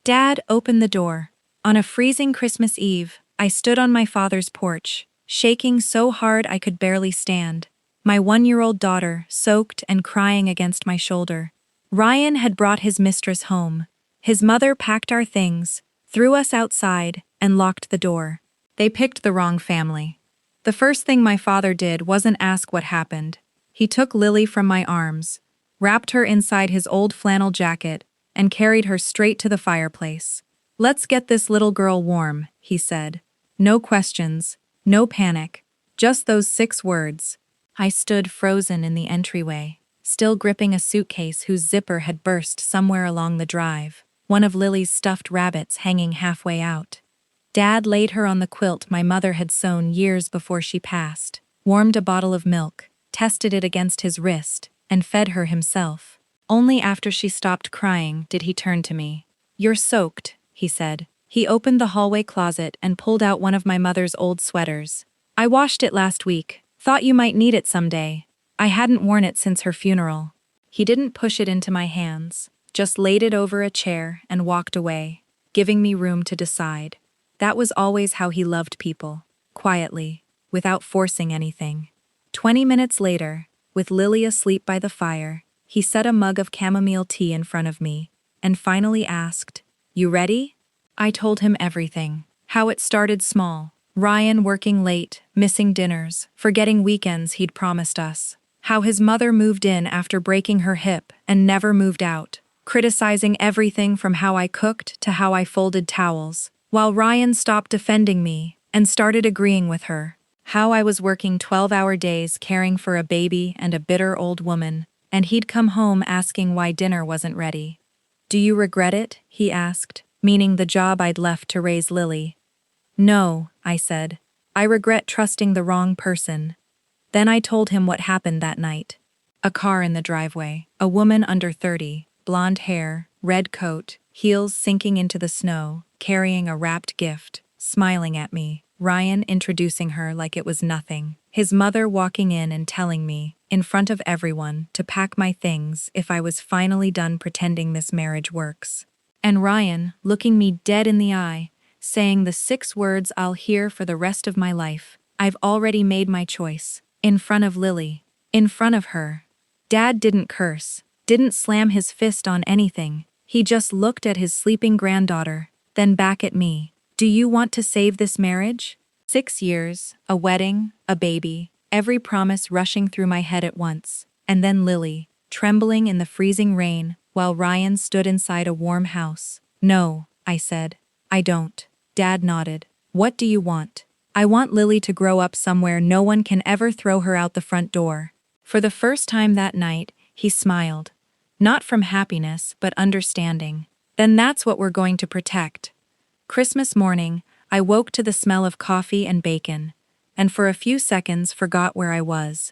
Dad opened the door. On a freezing Christmas Eve, I stood on my father's porch, shaking so hard I could barely stand. My 1-year-old daughter, soaked and crying against my shoulder. Ryan had brought his mistress home. His mother packed our things, threw us outside, and locked the door. They picked the wrong family. The first thing my father did wasn't ask what happened. He took Lily from my arms, wrapped her inside his old flannel jacket, and carried her straight to the fireplace. "Let's get this little girl warm," he said. No questions, no panic, just those 6 words. I stood frozen in the entryway, still gripping a suitcase whose zipper had burst somewhere along the drive, one of Lily's stuffed rabbits hanging halfway out. Dad laid her on the quilt my mother had sewn years before she passed, warmed a bottle of milk, tested it against his wrist, and fed her himself. Only after she stopped crying did he turn to me. "You're soaked," he said. He opened the hallway closet and pulled out one of my mother's old sweaters. "I washed it last week. Thought you might need it someday." I hadn't worn it since her funeral. He didn't push it into my hands, just laid it over a chair and walked away, giving me room to decide. That was always how he loved people, quietly, without forcing anything. 20 minutes later, with Lily asleep by the fire, he set a mug of chamomile tea in front of me, and finally asked, "You ready?" I told him everything. How it started small. Ryan working late, missing dinners, forgetting weekends he'd promised us. How his mother moved in after breaking her hip and never moved out, criticizing everything from how I cooked to how I folded towels, while Ryan stopped defending me and started agreeing with her. How I was working 12-hour days caring for a baby and a bitter old woman, and he'd come home asking why dinner wasn't ready. "Do you regret it?" he asked, meaning the job I'd left to raise Lily. "No," I said. "I regret trusting the wrong person." Then I told him what happened that night. A car in the driveway, a woman under 30, blonde hair, red coat, heels sinking into the snow, carrying a wrapped gift, smiling at me, Ryan introducing her like it was nothing, his mother walking in and telling me, in front of everyone, to pack my things if I was finally done pretending this marriage works. And Ryan, looking me dead in the eye, saying the 6 words I'll hear for the rest of my life. "I've already made my choice." In front of Lily. In front of her. Dad didn't curse, didn't slam his fist on anything. He just looked at his sleeping granddaughter, then back at me. "Do you want to save this marriage?" 6 years, a wedding, a baby, every promise rushing through my head at once. And then Lily, trembling in the freezing rain, while Ryan stood inside a warm house. "No," I said. "I don't." Dad nodded. "What do you want?" "I want Lily to grow up somewhere no one can ever throw her out the front door." For the first time that night, he smiled. Not from happiness, but understanding. "Then that's what we're going to protect." Christmas morning, I woke to the smell of coffee and bacon, and for a few seconds forgot where I was.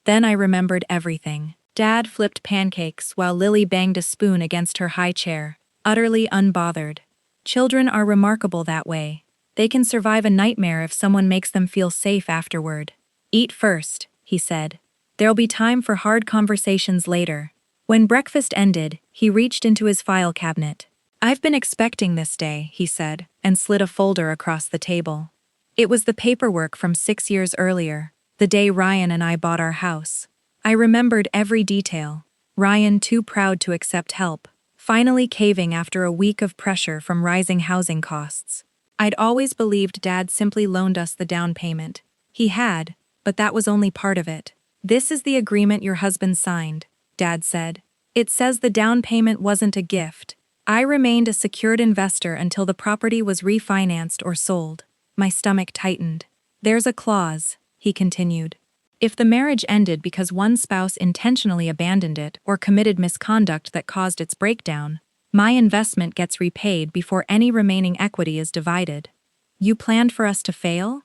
Then I remembered everything. Dad flipped pancakes while Lily banged a spoon against her high chair, utterly unbothered. Children are remarkable that way. They can survive a nightmare if someone makes them feel safe afterward. "Eat first," he said. "There'll be time for hard conversations later." When breakfast ended, he reached into his file cabinet. "I've been expecting this day," he said, and slid a folder across the table. It was the paperwork from 6 years earlier, the day Ryan and I bought our house. I remembered every detail. Ryan too proud to accept help, finally caving after a week of pressure from rising housing costs. I'd always believed Dad simply loaned us the down payment. He had, but that was only part of it. "This is the agreement your husband signed," Dad said. "It says the down payment wasn't a gift. I remained a secured investor until the property was refinanced or sold." My stomach tightened. "There's a clause," he continued. "If the marriage ended because one spouse intentionally abandoned it or committed misconduct that caused its breakdown, my investment gets repaid before any remaining equity is divided." "You planned for us to fail?"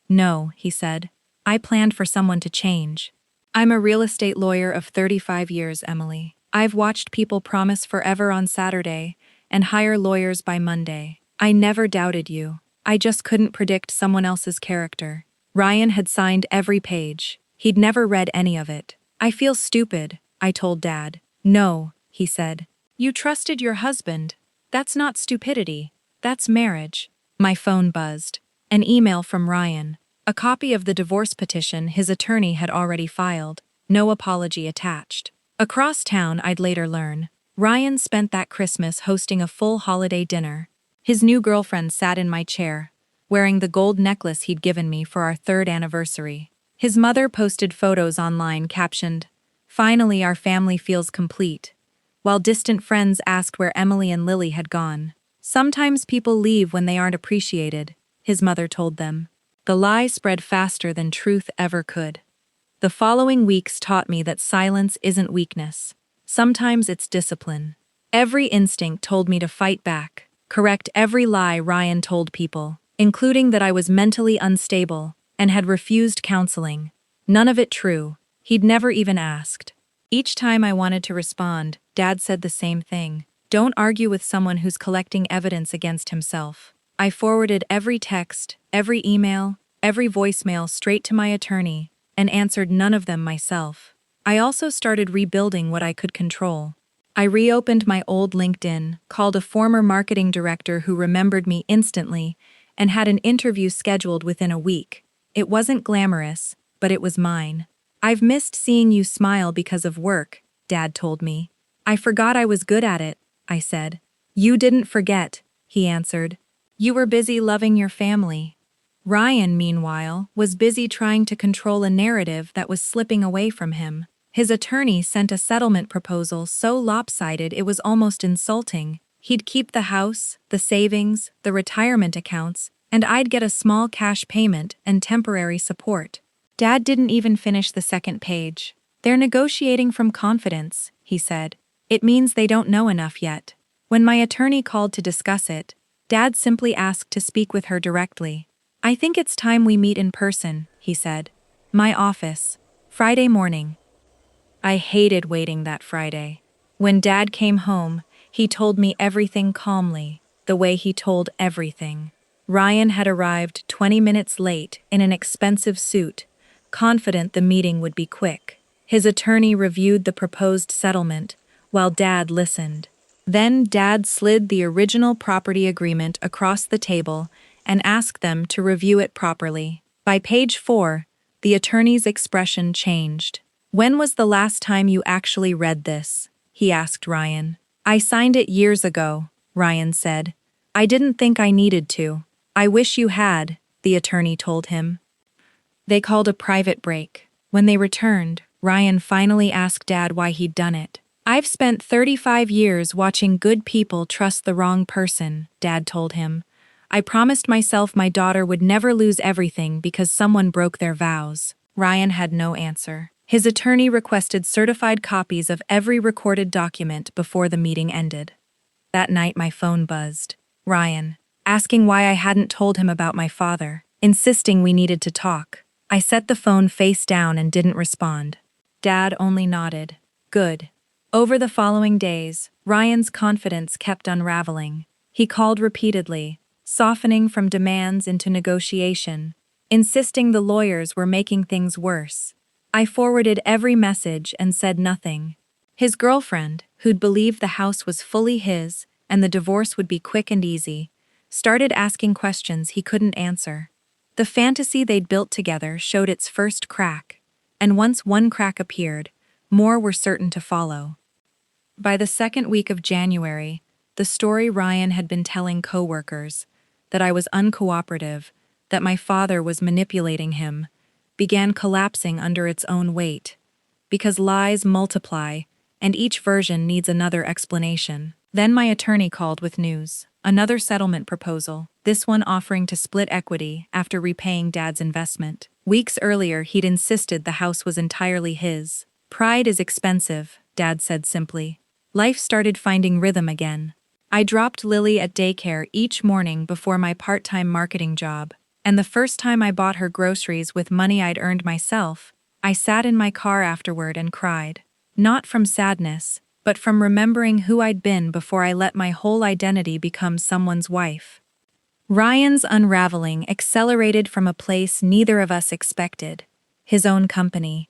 "No," he said. "I planned for someone to change. I'm a real estate lawyer of 35 years, Emily. I've watched people promise forever on Saturday and hire lawyers by Monday. I never doubted you. I just couldn't predict someone else's character." Ryan had signed every page. He'd never read any of it. "I feel stupid," I told Dad. "No," he said. "You trusted your husband." That's not stupidity. That's marriage. My phone buzzed. An email from Ryan. A copy of the divorce petition his attorney had already filed. No apology attached. Across town, I'd later learn, Ryan spent that Christmas hosting a full holiday dinner. His new girlfriend sat in my chair, wearing the gold necklace he'd given me for our 3rd anniversary. His mother posted photos online captioned, "Finally our family feels complete," while distant friends asked where Emily and Lily had gone. "Sometimes people leave when they aren't appreciated," his mother told them. The lie spread faster than truth ever could. The following weeks taught me that silence isn't weakness. Sometimes it's discipline. Every instinct told me to fight back, correct every lie Ryan told people, including that I was mentally unstable and had refused counseling. None of it true. He'd never even asked. Each time I wanted to respond, Dad said the same thing. Don't argue with someone who's collecting evidence against himself. I forwarded every text, every email, every voicemail straight to my attorney, and answered none of them myself. I also started rebuilding what I could control. I reopened my old LinkedIn, called a former marketing director who remembered me instantly, and had an interview scheduled within a week. It wasn't glamorous, but it was mine. "I've missed seeing you smile because of work," Dad told me. "I forgot I was good at it," I said. "You didn't forget," he answered. "You were busy loving your family." Ryan, meanwhile, was busy trying to control a narrative that was slipping away from him. His attorney sent a settlement proposal so lopsided it was almost insulting. He'd keep the house, the savings, the retirement accounts, and I'd get a small cash payment and temporary support. Dad didn't even finish the second page. "They're negotiating from confidence," he said. "It means they don't know enough yet." When my attorney called to discuss it, Dad simply asked to speak with her directly. "I think it's time we meet in person," he said. "My office. Friday morning." I hated waiting that Friday. When Dad came home, he told me everything calmly, the way he told everything. Ryan had arrived 20 minutes late in an expensive suit, confident the meeting would be quick. His attorney reviewed the proposed settlement, while Dad listened. Then Dad slid the original property agreement across the table and asked them to review it properly. By page 4, the attorney's expression changed. "When was the last time you actually read this?" he asked Ryan. "I signed it years ago," Ryan said. "I didn't think I needed to." "I wish you had," the attorney told him. They called a private break. When they returned, Ryan finally asked Dad why he'd done it. "I've spent 35 years watching good people trust the wrong person," Dad told him. "I promised myself my daughter would never lose everything because someone broke their vows." Ryan had no answer. His attorney requested certified copies of every recorded document before the meeting ended. That night my phone buzzed. Ryan, asking why I hadn't told him about my father, insisting we needed to talk. I set the phone face down and didn't respond. Dad only nodded. Good. Over the following days, Ryan's confidence kept unraveling. He called repeatedly, softening from demands into negotiation, insisting the lawyers were making things worse. I forwarded every message and said nothing. His girlfriend, who'd believed the house was fully his and the divorce would be quick and easy, started asking questions he couldn't answer. The fantasy they'd built together showed its first crack, and once one crack appeared, more were certain to follow. By the second week of January, the story Ryan had been telling coworkers, that I was uncooperative, that my father was manipulating him, began collapsing under its own weight. Because lies multiply, and each version needs another explanation. Then my attorney called with news. Another settlement proposal, this one offering to split equity after repaying Dad's investment. Weeks earlier, he'd insisted the house was entirely his. Pride is expensive, Dad said simply. Life started finding rhythm again. I dropped Lily at daycare each morning before my part-time marketing job, and the first time I bought her groceries with money I'd earned myself, I sat in my car afterward and cried. Not from sadness, but from remembering who I'd been before I let my whole identity become someone's wife. Ryan's unraveling accelerated from a place neither of us expected, his own company.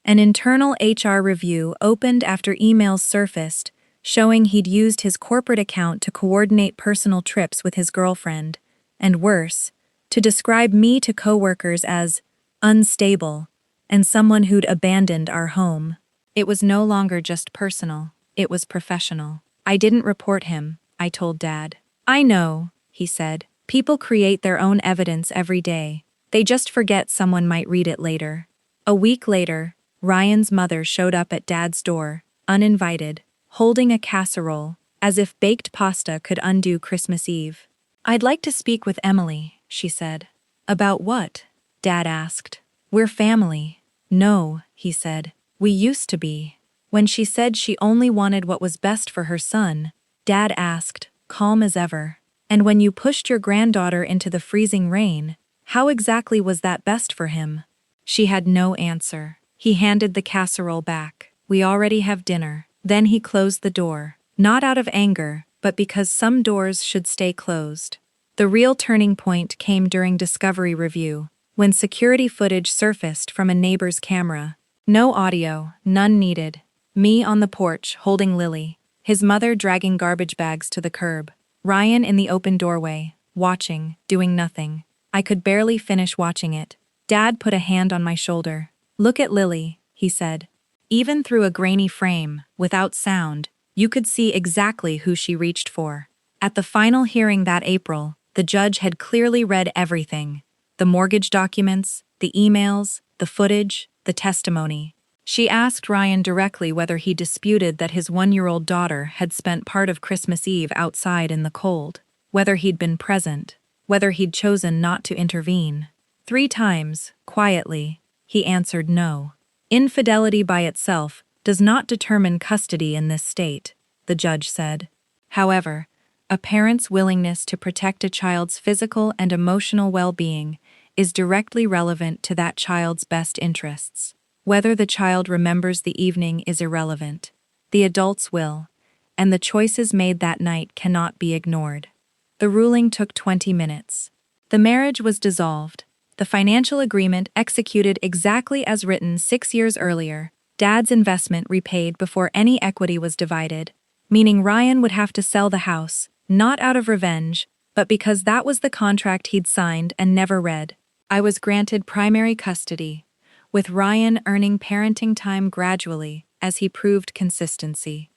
An internal HR review opened after emails surfaced showing he'd used his corporate account to coordinate personal trips with his girlfriend, and worse, to describe me to coworkers as unstable and someone who'd abandoned our home. It was no longer just personal, it was professional. I didn't report him, I told Dad. I know, he said. People create their own evidence every day. They just forget someone might read it later. A week later, Ryan's mother showed up at Dad's door, uninvited, holding a casserole, as if baked pasta could undo Christmas Eve. I'd like to speak with Emily, she said. About what? Dad asked. We're family. No, he said. We used to be. When she said she only wanted what was best for her son, Dad asked, calm as ever. And when you pushed your granddaughter into the freezing rain, how exactly was that best for him? She had no answer. He handed the casserole back. We already have dinner. Then he closed the door, not out of anger, but because some doors should stay closed. The real turning point came during Discovery Review, when security footage surfaced from a neighbor's camera. No audio, none needed. Me on the porch, holding Lily, his mother dragging garbage bags to the curb. Ryan in the open doorway, watching, doing nothing. I could barely finish watching it. Dad put a hand on my shoulder. Look at Lily, he said. Even through a grainy frame, without sound, you could see exactly who she reached for. At the final hearing that April, the judge had clearly read everything. The mortgage documents, the emails, the footage, the testimony. She asked Ryan directly whether he disputed that his 1-year-old daughter had spent part of Christmas Eve outside in the cold, whether he'd been present, whether he'd chosen not to intervene. 3 times, quietly, he answered no. Infidelity by itself does not determine custody in this state, the judge said. However, a parent's willingness to protect a child's physical and emotional well-being is directly relevant to that child's best interests. Whether the child remembers the evening is irrelevant. The adults will, and the choices made that night cannot be ignored. The ruling took 20 minutes. The marriage was dissolved, the financial agreement executed exactly as written 6 years earlier, Dad's investment repaid before any equity was divided, meaning Ryan would have to sell the house, not out of revenge, but because that was the contract he'd signed and never read. I was granted primary custody, with Ryan earning parenting time gradually as he proved consistency.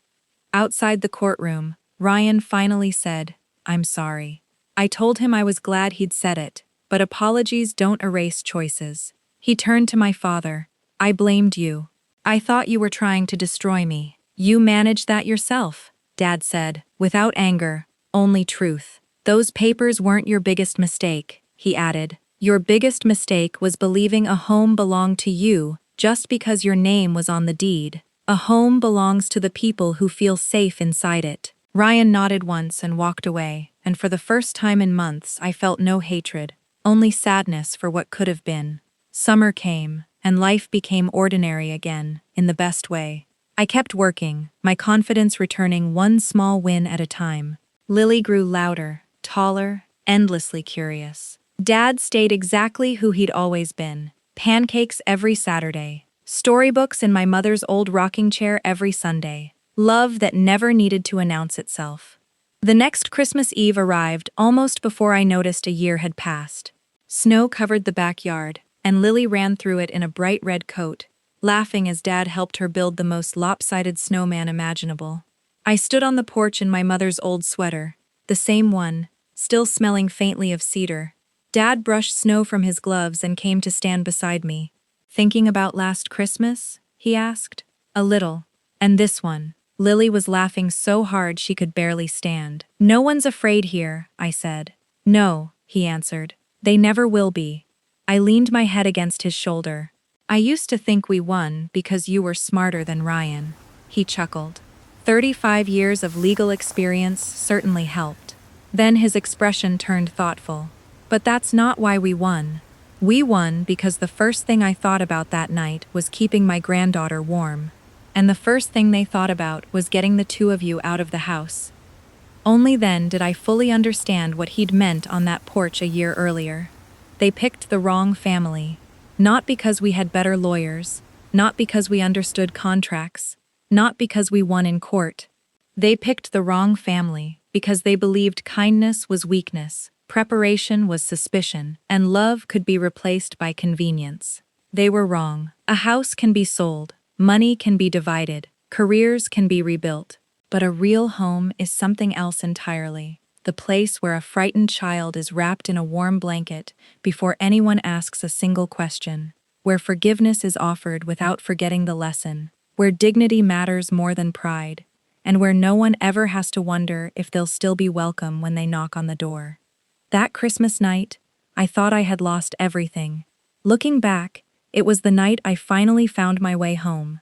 Outside the courtroom, Ryan finally said, I'm sorry. I told him I was glad he'd said it, but apologies don't erase choices. He turned to my father. I blamed you. I thought you were trying to destroy me. You managed that yourself, Dad said, without anger, only truth. Those papers weren't your biggest mistake, he added. Your biggest mistake was believing a home belonged to you just because your name was on the deed. A home belongs to the people who feel safe inside it. Ryan nodded once and walked away, and for the first time in months I felt no hatred, only sadness for what could have been. Summer came, and life became ordinary again, in the best way. I kept working, my confidence returning one small win at a time. Lily grew louder, taller, endlessly curious. Dad stayed exactly who he'd always been. Pancakes every Saturday. Storybooks in my mother's old rocking chair every Sunday. Love that never needed to announce itself. The next Christmas Eve arrived almost before I noticed a year had passed. Snow covered the backyard, and Lily ran through it in a bright red coat, laughing as Dad helped her build the most lopsided snowman imaginable. I stood on the porch in my mother's old sweater, the same one, still smelling faintly of cedar. Dad brushed snow from his gloves and came to stand beside me. Thinking about last Christmas? He asked. A little. And this one. Lily was laughing so hard she could barely stand. No one's afraid here, I said. No, he answered. They never will be. I leaned my head against his shoulder. I used to think we won because you were smarter than Ryan. He chuckled. 35 years of legal experience certainly helped. Then his expression turned thoughtful. But that's not why we won. We won because the first thing I thought about that night was keeping my granddaughter warm. And the first thing they thought about was getting the 2 of you out of the house. Only then did I fully understand what he'd meant on that porch a year earlier. They picked the wrong family. Not because we had better lawyers, not because we understood contracts, not because we won in court. They picked the wrong family because they believed kindness was weakness, preparation was suspicion, and love could be replaced by convenience. They were wrong. A house can be sold, money can be divided, careers can be rebuilt, but a real home is something else entirely. The place where a frightened child is wrapped in a warm blanket before anyone asks a single question, where forgiveness is offered without forgetting the lesson, where dignity matters more than pride, and where no one ever has to wonder if they'll still be welcome when they knock on the door. That Christmas night, I thought I had lost everything. Looking back, it was the night I finally found my way home.